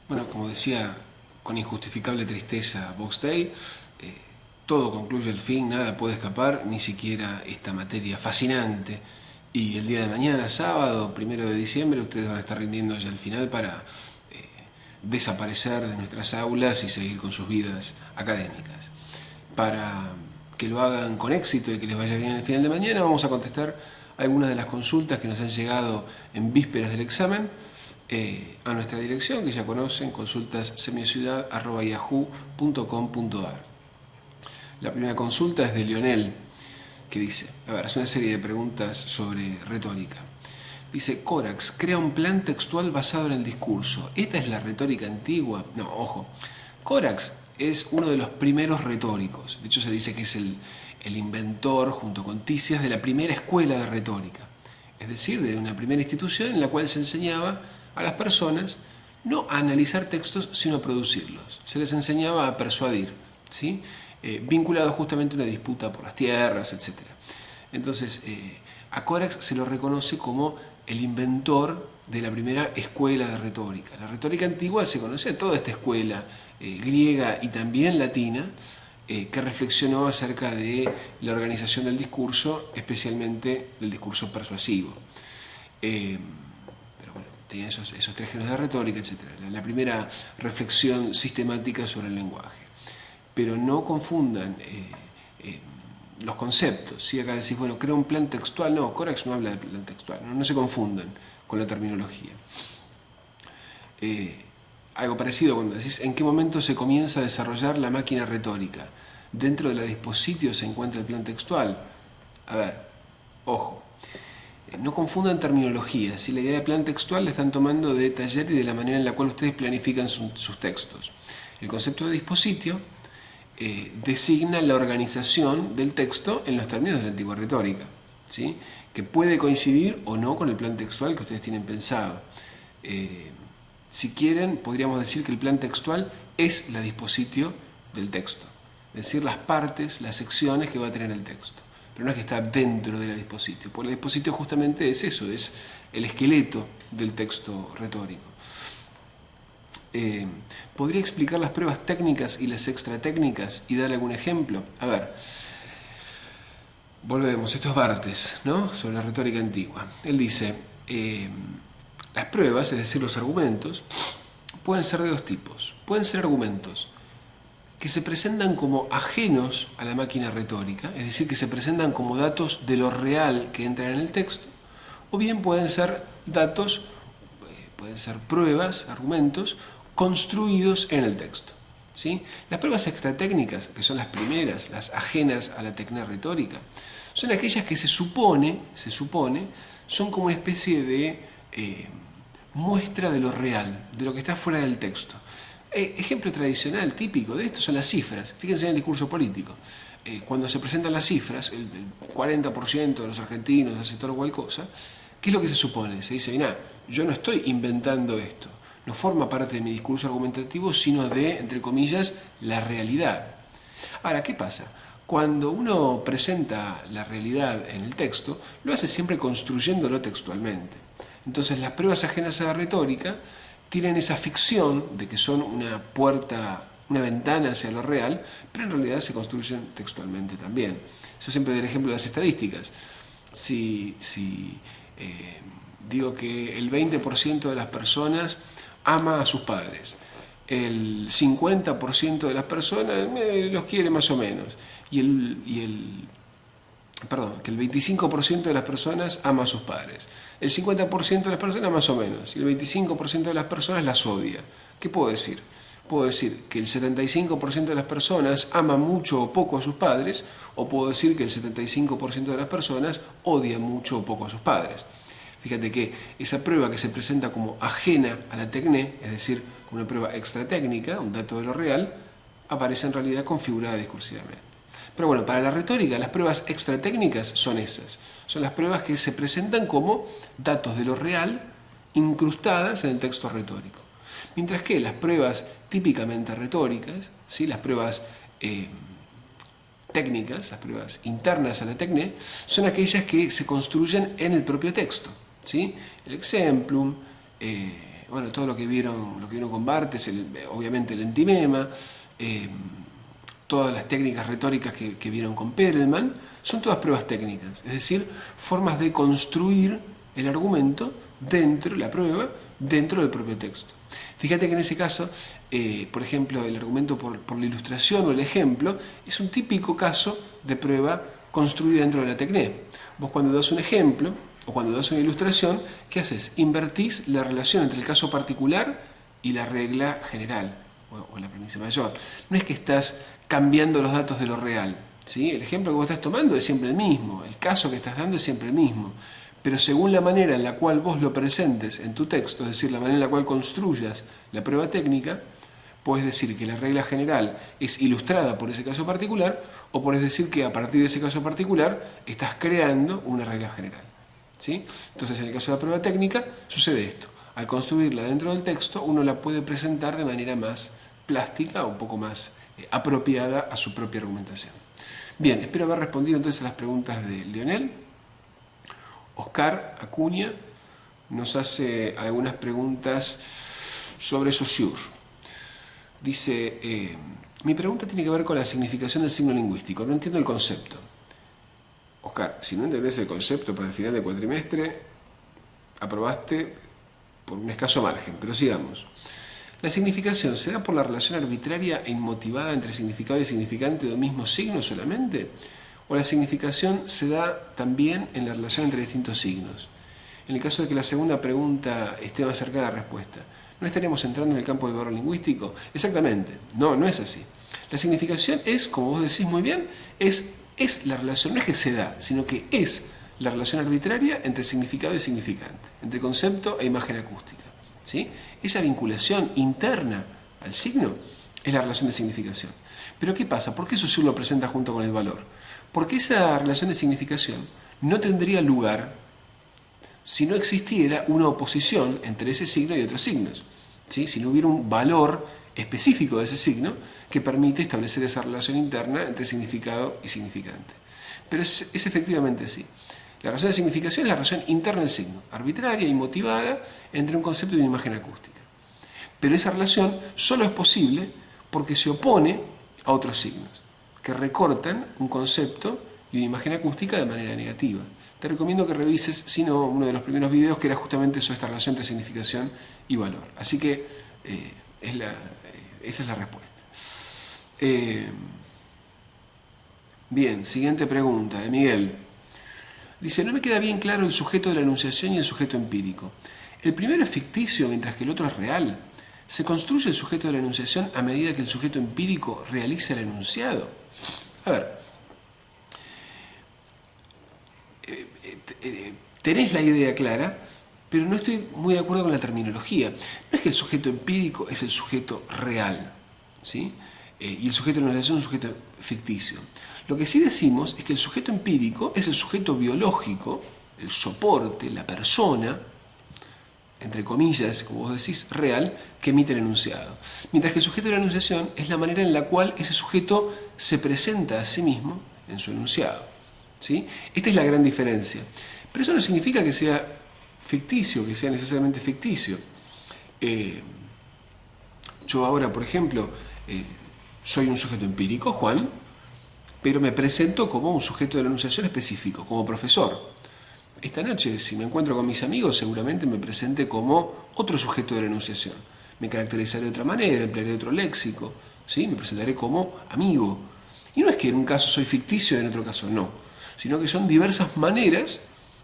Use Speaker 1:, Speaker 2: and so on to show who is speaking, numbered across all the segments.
Speaker 1: Bueno, como decía con injustificable tristeza Vox Day, todo concluye el fin, nada puede escapar, ni siquiera esta materia fascinante. Y el día de mañana, sábado, 1 de diciembre, ustedes van a estar rindiendo ya el final para desaparecer de nuestras aulas y seguir con sus vidas académicas. Para que lo hagan con éxito y que les vaya bien el final de mañana, vamos a contestar algunas de las consultas que nos han llegado en vísperas del examen a nuestra dirección, que ya conocen, consultassemiciudad@yahoo.com.ar. La primera consulta es de Lionel, que dice, hace una serie de preguntas sobre retórica. Dice, Corax crea un plan textual basado en el discurso. ¿Esta es la retórica antigua? No, ojo. Corax es uno de los primeros retóricos. De hecho, se dice que es el inventor, junto con Tisias, de la primera escuela de retórica. Es decir, de una primera institución en la cual se enseñaba a las personas no a analizar textos, sino a producirlos. Se les enseñaba a persuadir, ¿sí? Vinculado justamente a una disputa por las tierras, etc. Entonces, a Corax se lo reconoce como el inventor de la primera escuela de retórica. La retórica antigua se conoce a toda esta escuela griega y también latina que reflexionó acerca de la organización del discurso, especialmente del discurso persuasivo. Pero bueno, tenía esos 3 géneros de retórica, etc. La primera reflexión sistemática sobre el lenguaje. Pero no confundan los conceptos. ¿Sí? Acá decís, bueno, crea un plan textual. No, Corax no habla de plan textual. No se confundan con la terminología. Algo parecido cuando decís, ¿en qué momento se comienza a desarrollar la máquina retórica? Dentro de la dispositio se encuentra el plan textual. A ver, ojo. No confundan terminología. Si la idea de plan textual la están tomando de taller y de la manera en la cual ustedes planifican sus textos. El concepto de dispositio designa la organización del texto en los términos de la antigua retórica, ¿sí? Que puede coincidir o no con el plan textual que ustedes tienen pensado. Si quieren, podríamos decir que el plan textual es la dispositio del texto, es decir, las partes, las secciones que va a tener el texto. Pero no es que está dentro de la dispositio, porque la dispositio justamente es eso, es el esqueleto del texto retórico. ¿Podría explicar las pruebas técnicas y las extratécnicas y dar algún ejemplo? A ver, volvemos, esto es Barthes, ¿no? Sobre la retórica antigua. Él dice, las pruebas, es decir, los argumentos, pueden ser de 2 tipos. Pueden ser argumentos que se presentan como ajenos a la máquina retórica, es decir, que se presentan como datos de lo real que entran en el texto, o bien pueden ser datos, pueden ser pruebas, argumentos, construidos en el texto, ¿sí? Las pruebas extratécnicas, que son las primeras, las ajenas a la tecné retórica, son aquellas que se supone, son como una especie de muestra de lo real, de lo que está fuera del texto. Ejemplo tradicional, típico de esto son las cifras. Fíjense en el discurso político. Cuando se presentan las cifras, el 40% de los argentinos hace tal o cual cosa, ¿qué es lo que se supone? Se dice, mira, yo no estoy inventando esto. No forma parte de mi discurso argumentativo, sino de, entre comillas, la realidad. Ahora, ¿qué pasa? Cuando uno presenta la realidad en el texto, lo hace siempre construyéndolo textualmente. Entonces, las pruebas ajenas a la retórica tienen esa ficción de que son una puerta, una ventana hacia lo real, pero en realidad se construyen textualmente también. Yo siempre doy el ejemplo de las estadísticas. Si digo que el 20% de las personas ama a sus padres, el 50% de las personas los quiere más o menos, que el 25% de las personas ama a sus padres, el 50% de las personas más o menos, y el 25% de las personas las odia. ¿Qué puedo decir? Puedo decir que el 75% de las personas ama mucho o poco a sus padres, o puedo decir que el 75% de las personas odia mucho o poco a sus padres. Fíjate que esa prueba que se presenta como ajena a la tecné, es decir, como una prueba extratécnica, un dato de lo real, aparece en realidad configurada discursivamente. Pero bueno, para la retórica las pruebas extratécnicas son esas. Son las pruebas que se presentan como datos de lo real incrustadas en el texto retórico. Mientras que las pruebas típicamente retóricas, ¿sí? Las pruebas técnicas, las pruebas internas a la tecné, son aquellas que se construyen en el propio texto, ¿sí? El exemplum, bueno, todo lo que vieron con Barthes, obviamente el entimema, todas las técnicas retóricas que vieron con Perelman, son todas pruebas técnicas, es decir, formas de construir el argumento la prueba, dentro del propio texto. Fíjate que en ese caso, por ejemplo, el argumento por la ilustración o el ejemplo es un típico caso de prueba construida dentro de la TECNE. Vos cuando das un ejemplo o cuando das una ilustración, ¿qué haces? Invertís la relación entre el caso particular y la regla general o la premisa mayor. No es que estás cambiando los datos de lo real, ¿sí? El ejemplo que vos estás tomando es siempre el mismo, el caso que estás dando es siempre el mismo, pero según la manera en la cual vos lo presentes en tu texto, es decir, la manera en la cual construyas la prueba técnica, puedes decir que la regla general es ilustrada por ese caso particular, o puedes decir que a partir de ese caso particular estás creando una regla general, ¿sí? Entonces, en el caso de la prueba técnica sucede esto. Al construirla dentro del texto, uno la puede presentar de manera más plástica, un poco más apropiada a su propia argumentación. Bien, espero haber respondido entonces a las preguntas de Leonel. Oscar Acuña nos hace algunas preguntas sobre Saussure. Dice, mi pregunta tiene que ver con la significación del signo lingüístico. No entiendo el concepto. Oscar, si no entendés el concepto para el final del cuatrimestre, aprobaste por un escaso margen, pero sigamos. ¿La significación se da por la relación arbitraria e inmotivada entre significado y significante de un mismo signo solamente? ¿O la significación se da también en la relación entre distintos signos? En el caso de que la segunda pregunta esté más cerca de la respuesta, ¿no estaríamos entrando en el campo del valor lingüístico? Exactamente, no es así. La significación es, como vos decís muy bien, es la relación, no es que se da, sino que es la relación arbitraria entre significado y significante, entre concepto e imagen acústica, ¿sí? Esa vinculación interna al signo es la relación de significación. Pero ¿qué pasa? ¿Por qué Saussure lo presenta junto con el valor? Porque esa relación de significación no tendría lugar si no existiera una oposición entre ese signo y otros signos, ¿sí? Si no hubiera un valor específico de ese signo que permite establecer esa relación interna entre significado y significante. Pero es efectivamente así. La relación de significación es la relación interna del signo, arbitraria y motivada entre un concepto y una imagen acústica. Pero esa relación solo es posible porque se opone a otros signos que recortan un concepto y una imagen acústica de manera negativa. Te recomiendo que revises, si no, uno de los primeros videos que era justamente sobre esta relación entre significación y valor. Así que esa es la respuesta. Bien, siguiente pregunta de Miguel. Dice, no me queda bien claro el sujeto de la enunciación y el sujeto empírico. El primero es ficticio mientras que el otro es real. ¿Se construye el sujeto de la enunciación a medida que el sujeto empírico realiza el enunciado? A ver, tenés la idea clara, pero no estoy muy de acuerdo con la terminología. No es que el sujeto empírico es el sujeto real, ¿sí? Y el sujeto de la enunciación es un sujeto ficticio. Lo que sí decimos es que el sujeto empírico es el sujeto biológico, el soporte, la persona, entre comillas, como vos decís, real, que emite el enunciado. Mientras que el sujeto de la enunciación es la manera en la cual ese sujeto se presenta a sí mismo en su enunciado, ¿sí? Esta es la gran diferencia. Pero eso no significa que sea ficticio, que sea necesariamente ficticio. Yo ahora, por ejemplo, soy un sujeto empírico, Juan, pero me presento como un sujeto de la enunciación específico, como profesor. Esta noche, si me encuentro con mis amigos, seguramente me presente como otro sujeto de la enunciación. Me caracterizaré de otra manera, emplearé otro léxico, ¿sí? Me presentaré como amigo. Y no es que en un caso soy ficticio y en otro caso no, sino que son diversas maneras,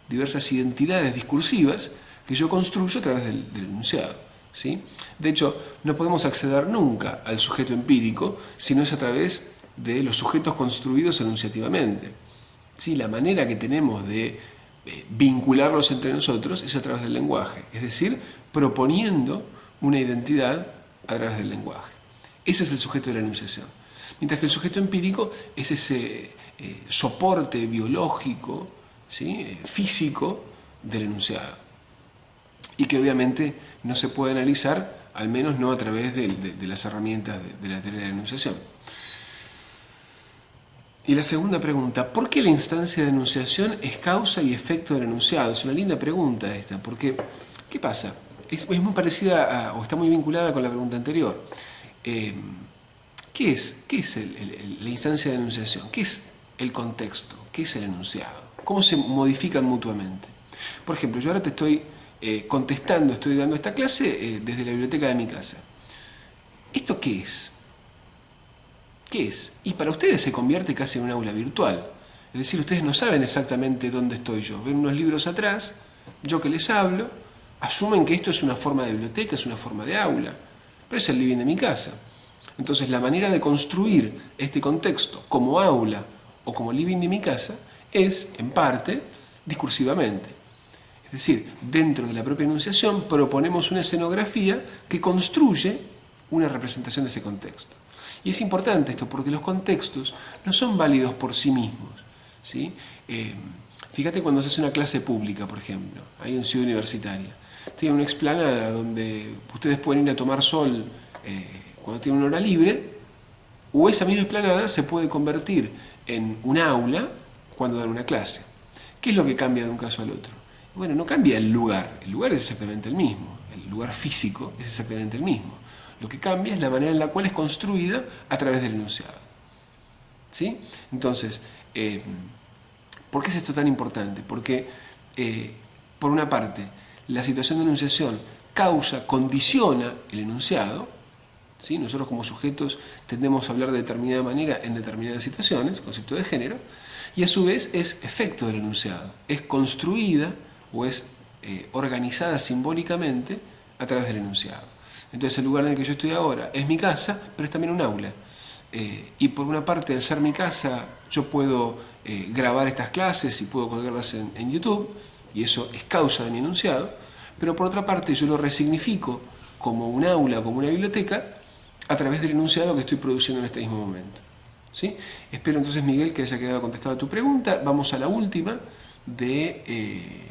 Speaker 1: diversas identidades discursivas que yo construyo a través del enunciado, ¿sí? De hecho, no podemos acceder nunca al sujeto empírico si no es a través de los sujetos construidos enunciativamente, ¿sí? La manera que tenemos de vincularlos entre nosotros es a través del lenguaje, es decir, proponiendo una identidad a través del lenguaje. Ese es el sujeto de la enunciación. Mientras que el sujeto empírico es ese soporte biológico, ¿sí? Físico del enunciado. Y que obviamente no se puede analizar, al menos no a través de las herramientas de la teoría de la enunciación. Y la segunda pregunta, ¿por qué la instancia de enunciación es causa y efecto del enunciado? Es una linda pregunta esta, porque, ¿qué pasa? es muy parecida o está muy vinculada con la pregunta anterior. ¿Qué es la instancia de enunciación? ¿Qué es el contexto? ¿Qué es el enunciado? ¿Cómo se modifican mutuamente? Por ejemplo, yo ahora te estoy contestando, estoy dando esta clase desde la biblioteca de mi casa. ¿Esto qué es? ¿Qué es? Y para ustedes se convierte casi en un aula virtual. Es decir, ustedes no saben exactamente dónde estoy yo. Ven unos libros atrás, yo que les hablo, asumen que esto es una forma de biblioteca, es una forma de aula, pero es el living de mi casa. Entonces, la manera de construir este contexto como aula o como living de mi casa es, en parte, discursivamente. Es decir, dentro de la propia enunciación proponemos una escenografía que construye una representación de ese contexto. Y es importante esto porque los contextos no son válidos por sí mismos, ¿sí? Fíjate cuando se hace una clase pública, por ejemplo, ahí en Ciudad Universitaria. Tiene una explanada donde ustedes pueden ir a tomar sol cuando tienen una hora libre, o esa misma explanada se puede convertir en un aula cuando dan una clase. ¿Qué es lo que cambia de un caso al otro? Bueno, no cambia el lugar es exactamente el mismo, el lugar físico es exactamente el mismo. Lo que cambia es la manera en la cual es construida a través del enunciado. ¿Sí? Entonces, ¿por qué es esto tan importante? Porque, por una parte, la situación de enunciación condiciona el enunciado. ¿Sí? Nosotros como sujetos tendemos a hablar de determinada manera en determinadas situaciones, concepto de género, y a su vez es efecto del enunciado. Es construida o es organizada simbólicamente a través del enunciado. Entonces el lugar en el que yo estoy ahora es mi casa, pero es también un aula. Y por una parte, al ser mi casa, yo puedo grabar estas clases y puedo colgarlas en YouTube, y eso es causa de mi enunciado, pero por otra parte yo lo resignifico como un aula, como una biblioteca, a través del enunciado que estoy produciendo en este mismo momento. ¿Sí? Espero entonces, Miguel, que haya quedado contestada tu pregunta. Vamos a la última de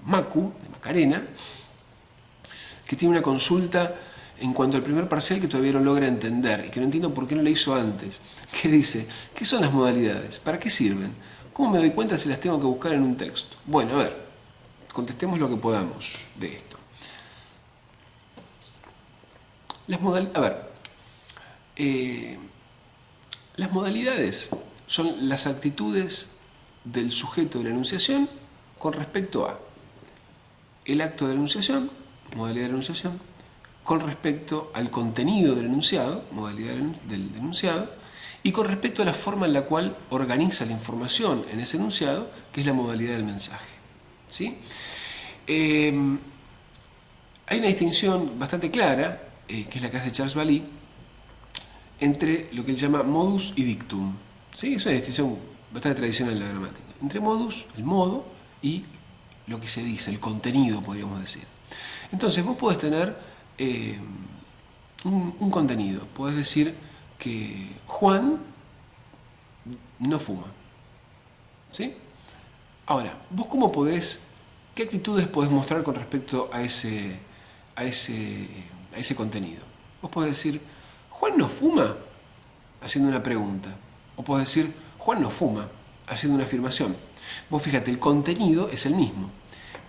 Speaker 1: Macu, de Macarena, que tiene una consulta en cuanto al primer parcial que todavía no logra entender y que no entiendo por qué no la hizo antes. Que dice, ¿qué son las modalidades? ¿Para qué sirven? ¿Cómo me doy cuenta si las tengo que buscar en un texto? Bueno, a ver, contestemos lo que podamos de esto. Las modalidades son las actitudes del sujeto de la enunciación con respecto a el acto de la enunciación, modalidad de la enunciación, con respecto al contenido del enunciado, modalidad del enunciado, y con respecto a la forma en la cual organiza la información en ese enunciado, que es la modalidad del mensaje. ¿Sí? Hay una distinción bastante clara, que es la que hace Charles Vallee, entre lo que él llama modus y dictum. ¿Sí? Es una distinción bastante tradicional en la gramática. Entre modus, el modo, y lo que se dice, el contenido, podríamos decir. Entonces, vos podés tener un contenido. Podés decir que Juan no fuma. ¿Sí? Ahora, vos qué actitudes podés mostrar con respecto a ese contenido? Vos podés decir, Juan no fuma, haciendo una pregunta. O podés decir, Juan no fuma, haciendo una afirmación. Vos fíjate, el contenido es el mismo,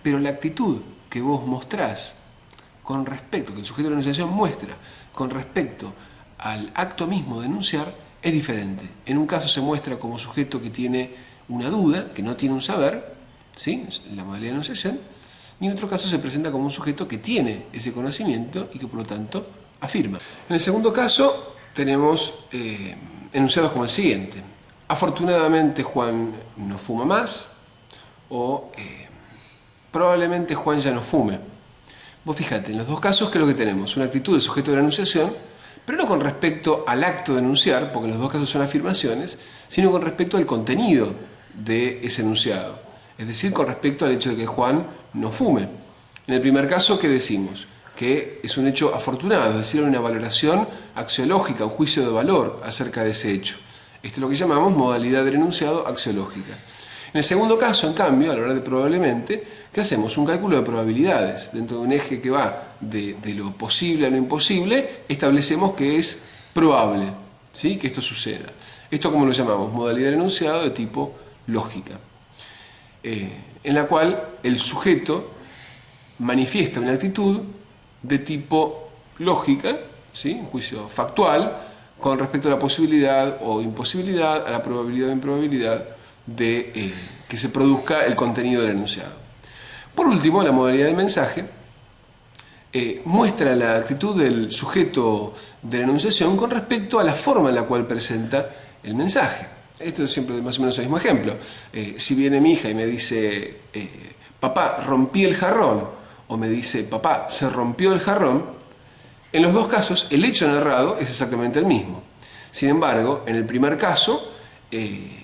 Speaker 1: pero la actitud que vos mostrás con respecto, que el sujeto de la enunciación muestra con respecto al acto mismo de enunciar, es diferente. En un caso se muestra como sujeto que tiene una duda, que no tiene un saber, ¿sí? La modalidad de enunciación, y en otro caso se presenta como un sujeto que tiene ese conocimiento y que por lo tanto afirma. En el segundo caso tenemos enunciados como el siguiente. Afortunadamente Juan no fuma más, o probablemente Juan ya no fume. Vos fíjate, en los dos casos, ¿qué es lo que tenemos? Una actitud del sujeto de la enunciación, pero no con respecto al acto de enunciar, porque en los dos casos son afirmaciones, sino con respecto al contenido de ese enunciado. Es decir, con respecto al hecho de que Juan no fume. En el primer caso, ¿qué decimos? Que es un hecho afortunado, es decir, una valoración axiológica, un juicio de valor acerca de ese hecho. Esto es lo que llamamos modalidad del enunciado axiológica. En el segundo caso, en cambio, a la hora de probablemente, ¿qué hacemos? Un cálculo de probabilidades. Dentro de un eje que va de lo posible a lo imposible, establecemos que es probable, ¿sí? Que esto suceda. ¿Esto cómo lo llamamos? Modalidad del enunciado de tipo lógica. En la cual el sujeto manifiesta una actitud de tipo lógica, ¿sí? Un juicio factual con respecto a la posibilidad o imposibilidad, a la probabilidad o improbabilidad de que se produzca el contenido del enunciado. Por último, la modalidad de mensaje muestra la actitud del sujeto de la enunciación con respecto a la forma en la cual presenta el mensaje. Esto es siempre más o menos el mismo ejemplo. Si viene mi hija y me dice, papá, rompí el jarrón, o me dice, papá, se rompió el jarrón, en los dos casos el hecho narrado es exactamente el mismo. Sin embargo, en el primer caso,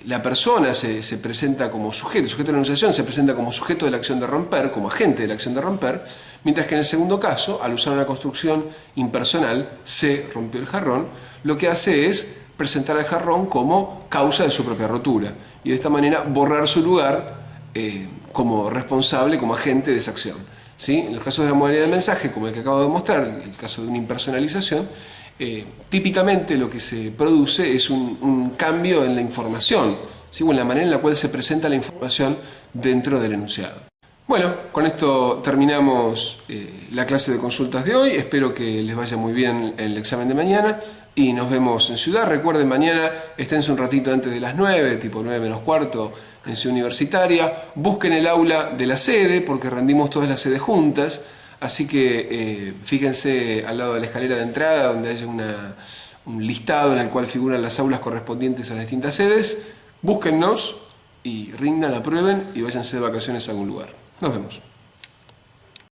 Speaker 1: la persona se presenta como sujeto, el sujeto de la enunciación se presenta como sujeto de la acción de romper, como agente de la acción de romper, mientras que en el segundo caso, al usar una construcción impersonal, se rompió el jarrón, lo que hace es presentar al jarrón como causa de su propia rotura y de esta manera borrar su lugar como responsable, como agente de esa acción. ¿Sí? En los casos de la modalidad de mensaje, como el que acabo de mostrar, el caso de una impersonalización, típicamente lo que se produce es un cambio en la información, ¿sí? O en la manera en la cual se presenta la información dentro del enunciado. Bueno, con esto terminamos la clase de consultas de hoy. Espero que les vaya muy bien el examen de mañana y nos vemos en Ciudad. Recuerden, mañana esténse un ratito antes de las 9, tipo 9 menos cuarto, en Ciudad Universitaria. Busquen el aula de la sede porque rendimos todas las sedes juntas. Así que fíjense al lado de la escalera de entrada donde haya un listado en el cual figuran las aulas correspondientes a las distintas sedes. Búsquennos y rindan, aprueben y váyanse de vacaciones a algún lugar. Nos vemos.